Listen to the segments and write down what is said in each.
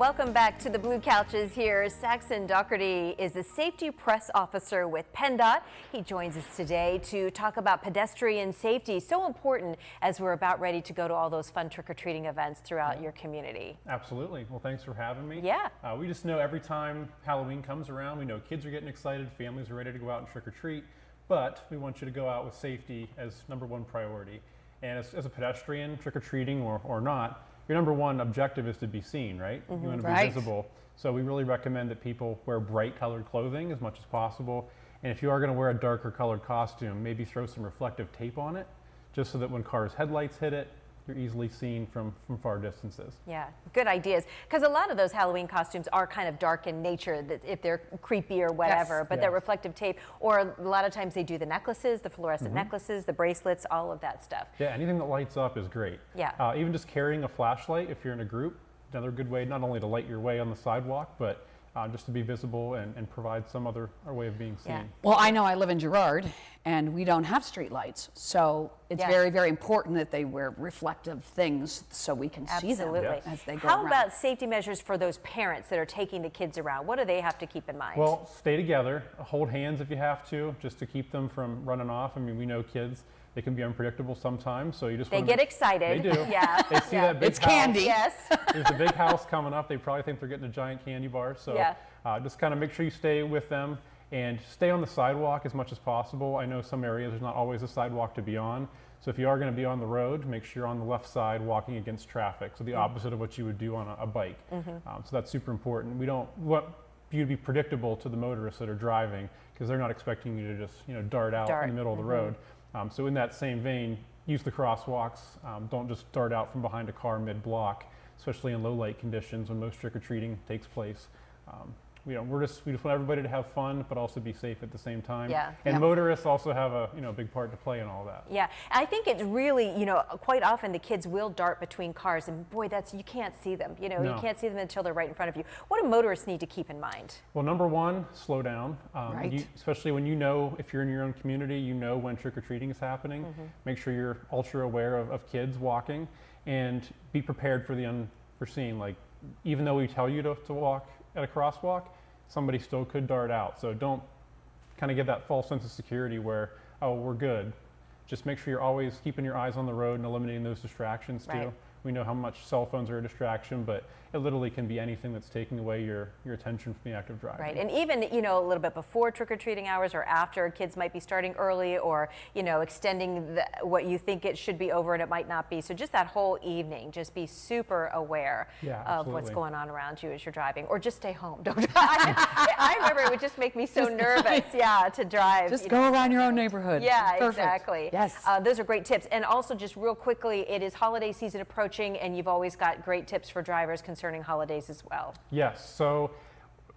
Welcome back to the Blue Couches here. Saxon Daugherty is the safety press officer with PennDOT. He joins us today to talk about pedestrian safety, so important as we're about ready to go to all those fun trick-or-treating events throughout your community. Absolutely. Well, thanks for having me. Yeah. We just know every time Halloween comes around, we know kids are getting excited, families are ready to go out and trick-or-treat, but we want you to go out with safety as #1 priority. And as a pedestrian, trick-or-treating or not, your #1 objective is to be seen, right? You want to be visible. So we really recommend that people wear bright colored clothing as much as possible. And if you are going to wear a darker colored costume, maybe throw some reflective tape on it, just so that when cars' headlights hit it, you're easily seen from far distances. Yeah, good ideas. Because a lot of those Halloween costumes are kind of dark in nature, that if they're creepy or whatever, but that reflective tape, or a lot of times they do the necklaces, the fluorescent necklaces, the bracelets, all of that stuff. Yeah, anything that lights up is great. Yeah. Even just carrying a flashlight if you're in a group, another good way not only to light your way on the sidewalk, but just to be visible and provide some other way of being seen. Yeah. Well, I know I live in Girard, and we don't have street lights, so it's very, very important that they wear reflective things so we can see them as they go around. How about safety measures for those parents that are taking the kids around? What do they have to keep in mind? Well, stay together, hold hands if you have to, just to keep them from running off. I mean, we know kids, they can be unpredictable sometimes, so you just They get excited. They do. Yeah. They see that big It's house. candy. Yes. There's a big house coming up. They probably think they're getting a giant candy bar. So just kind of make sure you stay with them and stay on the sidewalk as much as possible. I know some areas there's not always a sidewalk to be on. So if you are going to be on the road, make sure you're on the left side walking against traffic. So the opposite of what you would do on a bike. So that's super important. We don't want you to be predictable to the motorists that are driving, because they're not expecting you to just dart out in the middle of the road. So in that same vein, use the crosswalks. Don't just dart out from behind a car mid-block, especially in low light conditions when most trick-or-treating takes place. We just want everybody to have fun, but also be safe at the same time. Yeah. And motorists also have a big part to play in all that. Yeah, I think it's really, quite often the kids will dart between cars, and boy, you can't see them. You can't see them until they're right in front of you. What do motorists need to keep in mind? Well, #1, slow down. Especially when if you're in your own community, when trick-or-treating is happening. Make sure you're ultra aware of kids walking, and be prepared for the unforeseen. Like, even though we tell you to walk at a crosswalk, somebody still could dart out. So don't kind of give that false sense of security where, oh, we're good. Just make sure you're always keeping your eyes on the road and eliminating those distractions too. We know how much cell phones are a distraction, but it literally can be anything that's taking away your attention from the act of driving. Right, and even, a little bit before trick-or-treating hours or after, kids might be starting early or, extending what you think it should be over and it might not be. So just that whole evening, just be super aware of what's going on around you as you're driving, or just stay home. Don't drive. I remember it would just make me so nervous, to drive. Just go around your own neighborhood. Yeah, exactly. Yes. Those are great tips. And also, just real quickly, it is holiday season approaching, and you've always got great tips for drivers concerning holidays as well. Yes, so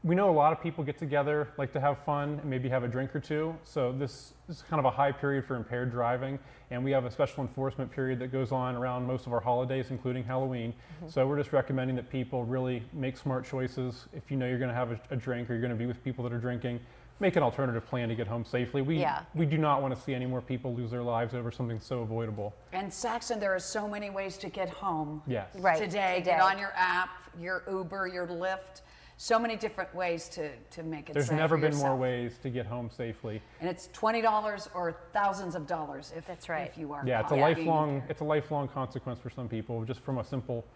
we know a lot of people get together, like to have fun, and maybe have a drink or two. So this is kind of a high period for impaired driving, and we have a special enforcement period that goes on around most of our holidays, including Halloween. So we're just recommending that people really make smart choices. If you know you're going to have a drink, or you're going to be with people that are drinking, make an alternative plan to get home safely. We do not want to see any more people lose their lives over something so avoidable. And Saxon, there are so many ways to get home. Yes. Right. Today, get on your app, your Uber, your Lyft. So many different ways to make it There's safe never for been yourself. more ways to get home safely. And it's $20 or thousands of dollars if you are. Yeah, it's a lifelong consequence for some people, just from a simple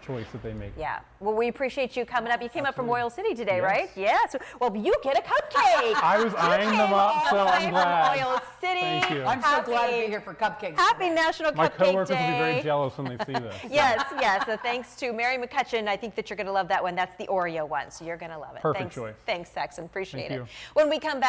choice that they make. Yeah. Well, we appreciate you coming up. You came up from Royal City today, right? Yes. Well, you get a cupcake. I was eyeing them up, so I'm glad. Royal City. Thank you. I'm so glad to be here for cupcakes. Happy National My Cupcake coworkers Day. will be very jealous when they see this. Yes. So thanks to Mary McCutcheon. I think that you're going to love that one. That's the Oreo one, so you're going to love it. Perfect choice. Thanks, Saxon. Appreciate Thank it. you. When we come back.